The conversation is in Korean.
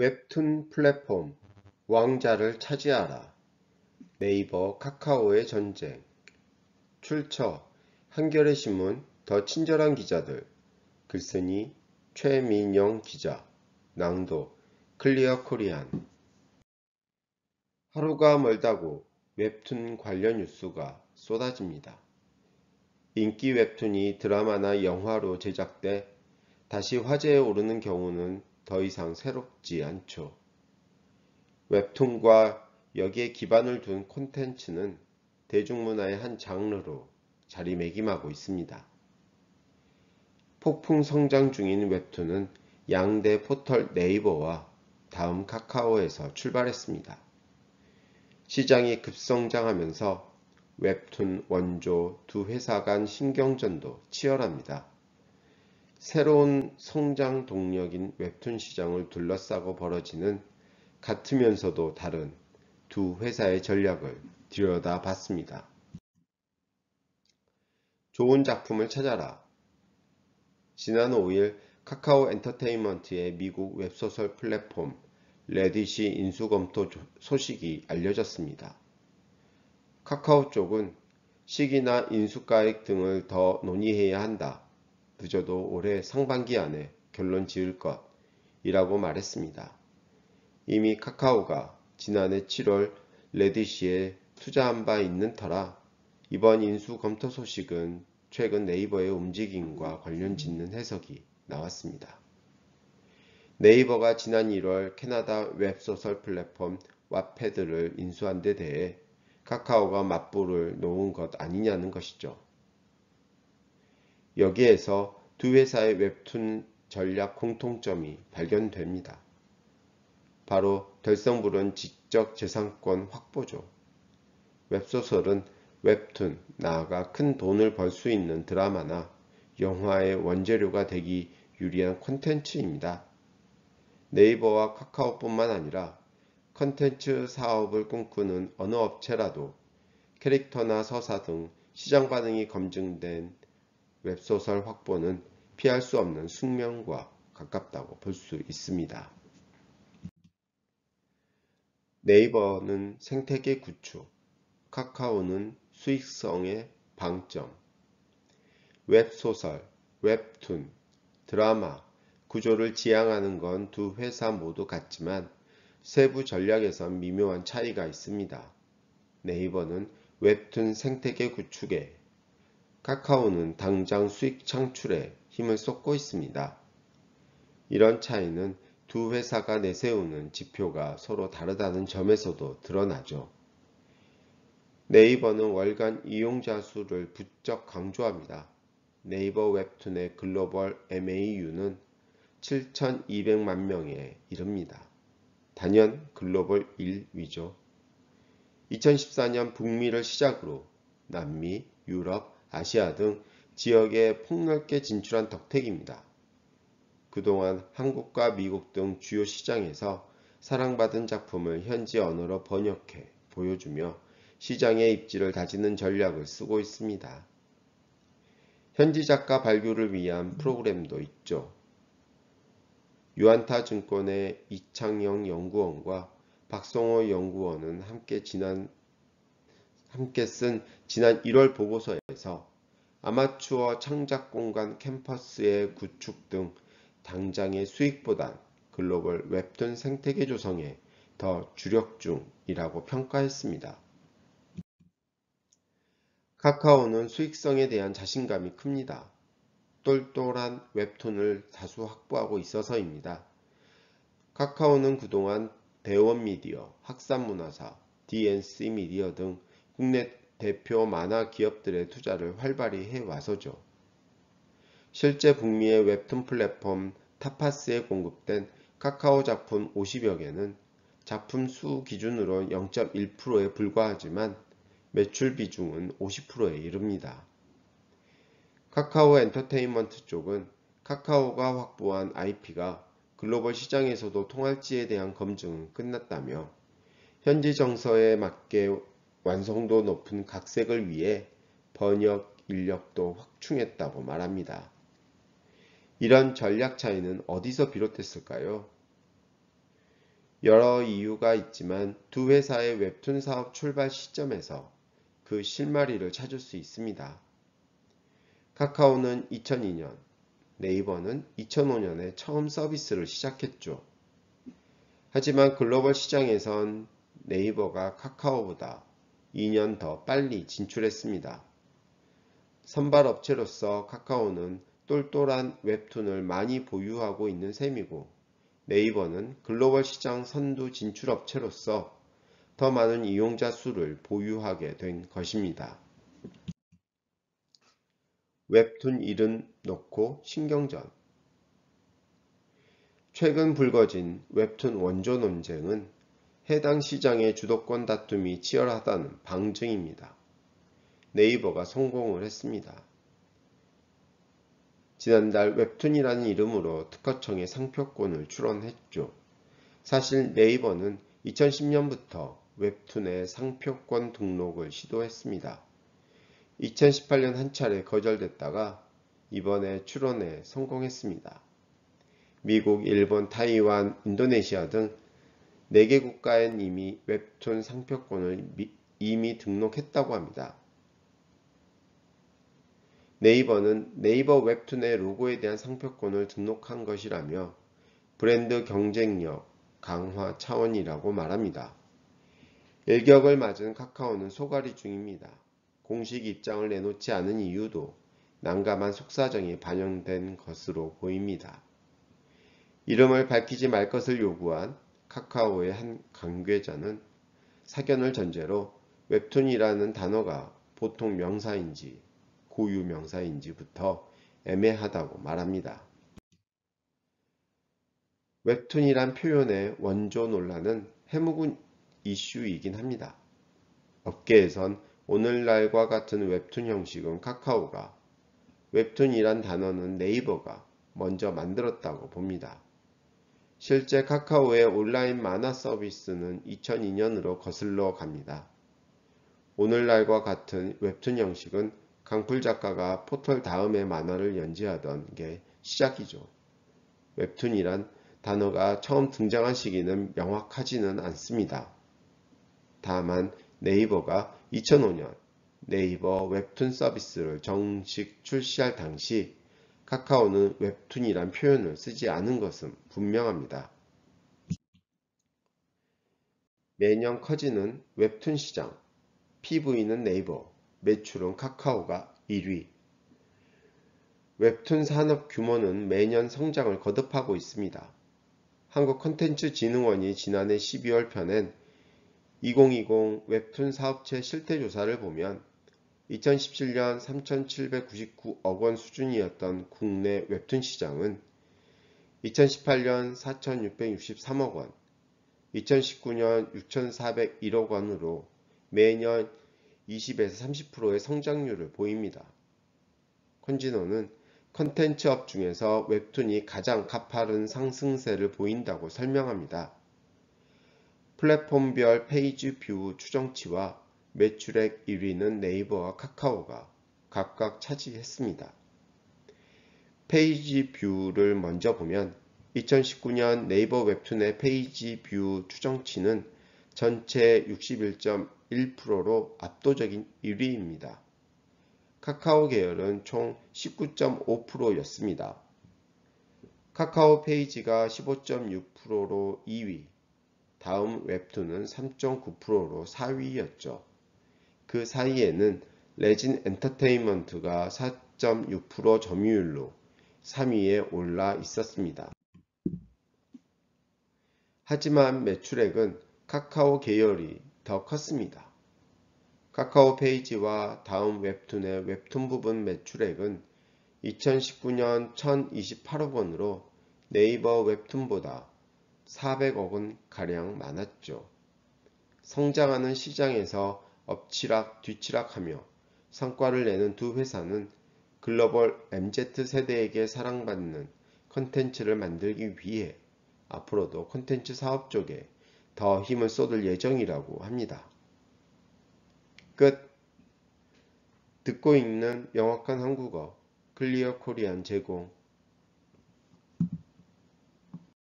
웹툰 플랫폼 왕자를 차지하라. 네이버 카카오의 전쟁. 출처 한겨레 신문 더 친절한 기자들. 글쓴이 최민영 기자. 낭독 클리어 코리안. 하루가 멀다고 웹툰 관련 뉴스가 쏟아집니다. 인기 웹툰이 드라마나 영화로 제작돼 다시 화제에 오르는 경우는 더 이상 새롭지 않죠. 웹툰과 여기에 기반을 둔 콘텐츠는 대중문화의 한 장르로 자리매김하고 있습니다. 폭풍 성장 중인 웹툰은 양대 포털 네이버와 다음 카카오에서 출발했습니다. 시장이 급성장하면서 웹툰 원조 두 회사 간 신경전도 치열합니다. 새로운 성장 동력인 웹툰 시장을 둘러싸고 벌어지는 같으면서도 다른 두 회사의 전략을 들여다봤습니다. 좋은 작품을 찾아라. 지난 5일 카카오 엔터테인먼트의 미국 웹소설 플랫폼 레딧이 인수검토 소식이 알려졌습니다. 카카오 쪽은 시기나 인수가액 등을 더 논의해야 한다. 늦어도 올해 상반기 안에 결론 지을 것이라고 말했습니다. 이미 카카오가 지난해 7월 레딧에 투자한 바 있는 터라 이번 인수 검토 소식은 최근 네이버의 움직임과 관련 짓는 해석이 나왔습니다. 네이버가 지난 1월 캐나다 웹소설 플랫폼 왓패드를 인수한 데 대해 카카오가 맞불을 놓은 것 아니냐는 것이죠. 여기에서 두 회사의 웹툰 전략 공통점이 발견됩니다. 바로 될성부른 지적재산권 확보죠. 웹소설은 웹툰, 나아가 큰 돈을 벌 수 있는 드라마나 영화의 원재료가 되기 유리한 콘텐츠입니다. 네이버와 카카오뿐만 아니라 콘텐츠 사업을 꿈꾸는 어느 업체라도 캐릭터나 서사 등 시장 반응이 검증된 웹소설 확보는 피할 수 없는 숙명과 가깝다고 볼 수 있습니다. 네이버는 생태계 구축, 카카오는 수익성의 방점. 웹소설, 웹툰, 드라마, 구조를 지향하는 건 두 회사 모두 같지만 세부 전략에선 미묘한 차이가 있습니다. 네이버는 웹툰 생태계 구축에, 카카오는 당장 수익 창출에 힘을 쏟고 있습니다. 이런 차이는 두 회사가 내세우는 지표가 서로 다르다는 점에서도 드러나죠. 네이버는 월간 이용자 수를 부쩍 강조합니다. 네이버 웹툰의 글로벌 MAU는 7,200만 명에 이릅니다. 단연 글로벌 1위죠. 2014년 북미를 시작으로 남미, 유럽, 아시아 등 지역에 폭넓게 진출한 덕택입니다. 그동안 한국과 미국 등 주요 시장에서 사랑받은 작품을 현지 언어로 번역해 보여주며 시장의 입지를 다지는 전략을 쓰고 있습니다. 현지 작가 발굴을 위한 프로그램도 있죠. 유안타 증권의 이창영 연구원과 박성호 연구원은 함께 쓴 지난 1월 보고서에서 아마추어 창작 공간 캠퍼스의 구축 등 당장의 수익보단 글로벌 웹툰 생태계 조성에 더 주력 중이라고 평가했습니다. 카카오는 수익성에 대한 자신감이 큽니다. 똘똘한 웹툰을 다수 확보하고 있어서입니다. 카카오는 그동안 대원미디어, 학산문화사, D&C 미디어 등 국내 대표 만화 기업들의 투자를 활발히 해와서죠. 실제 북미의 웹툰 플랫폼 타파스에 공급된 카카오 작품 50여 개는 작품 수 기준으로 0.1%에 불과하지만 매출 비중은 50%에 이릅니다. 카카오 엔터테인먼트 쪽은 카카오가 확보한 IP가 글로벌 시장에서도 통할지에 대한 검증은 끝났다며 현지 정서에 맞게 완성도 높은 각색을 위해 번역 인력도 확충했다고 말합니다. 이런 전략 차이는 어디서 비롯됐을까요? 여러 이유가 있지만 두 회사의 웹툰 사업 출발 시점에서 그 실마리를 찾을 수 있습니다. 카카오는 2002년, 네이버는 2005년에 처음 서비스를 시작했죠. 하지만 글로벌 시장에선 네이버가 카카오보다 2년 더 빨리 진출했습니다. 선발업체로서 카카오는 똘똘한 웹툰을 많이 보유하고 있는 셈이고, 네이버는 글로벌 시장 선두 진출업체로서 더 많은 이용자 수를 보유하게 된 것입니다. 웹툰 이름 놓고 신경전. 최근 불거진 웹툰 원조 논쟁은 해당 시장의 주도권 다툼이 치열하다는 방증입니다. 네이버가 성공을 했습니다. 지난달 웹툰이라는 이름으로 특허청에 상표권을 출원했죠. 사실 네이버는 2010년부터 웹툰의 상표권 등록을 시도했습니다. 2018년 한 차례 거절됐다가 이번에 출원에 성공했습니다. 미국, 일본, 타이완, 인도네시아 등 4개 국가엔 이미 웹툰 상표권을 이미 등록했다고 합니다. 네이버는 네이버 웹툰의 로고에 대한 상표권을 등록한 것이라며 브랜드 경쟁력 강화 차원이라고 말합니다. 일격을 맞은 카카오는 소갈이 중입니다. 공식 입장을 내놓지 않은 이유도 난감한 속사정이 반영된 것으로 보입니다. 이름을 밝히지 말 것을 요구한 카카오의 한 관계자는 사견을 전제로 웹툰이라는 단어가 보통 명사인지 고유 명사인지부터 애매하다고 말합니다. 웹툰이란 표현의 원조 논란은 해묵은 이슈이긴 합니다. 업계에선 오늘날과 같은 웹툰 형식은 카카오가, 웹툰이란 단어는 네이버가 먼저 만들었다고 봅니다. 실제 카카오의 온라인 만화 서비스는 2002년으로 거슬러 갑니다. 오늘날과 같은 웹툰 형식은 강풀 작가가 포털 다음에 만화를 연재하던 게 시작이죠. 웹툰이란 단어가 처음 등장한 시기는 명확하지는 않습니다. 다만 네이버가 2005년 네이버 웹툰 서비스를 정식 출시할 당시 카카오는 웹툰이란 표현을 쓰지 않은 것은 분명합니다. 매년 커지는 웹툰 시장, PV는 네이버, 매출은 카카오가 1위. 웹툰 산업 규모는 매년 성장을 거듭하고 있습니다. 한국콘텐츠진흥원이 지난해 12월 편엔 2020 웹툰 사업체 실태조사를 보면 2017년 3,799억 원 수준이었던 국내 웹툰 시장은 2018년 4,663억 원, 2019년 6,401억 원으로 매년 20에서 30%의 성장률을 보입니다. 컨진호는 컨텐츠업 중에서 웹툰이 가장 가파른 상승세를 보인다고 설명합니다. 플랫폼별 페이지 뷰 추정치와 매출액 1위는 네이버와 카카오가 각각 차지했습니다. 페이지 뷰를 먼저 보면 2019년 네이버 웹툰의 페이지 뷰 추정치는 전체 61.1%로 압도적인 1위입니다. 카카오 계열은 총 19.5%였습니다. 카카오 페이지가 15.6%로 2위, 다음 웹툰은 3.9%로 4위였죠. 그 사이에는 레진 엔터테인먼트가 4.6% 점유율로 3위에 올라 있었습니다. 하지만 매출액은 카카오 계열이 더 컸습니다. 카카오 페이지와 다음 웹툰의 웹툰 부분 매출액은 2019년 1,028억 원으로 네이버 웹툰보다 400억 원 가량 많았죠. 성장하는 시장에서 엎치락 뒤치락하며 성과를 내는 두 회사는 글로벌 MZ세대에게 사랑받는 콘텐츠를 만들기 위해 앞으로도 콘텐츠 사업 쪽에 더 힘을 쏟을 예정이라고 합니다. 끝. 듣고 읽는 명확한 한국어 클리어 코리안 제공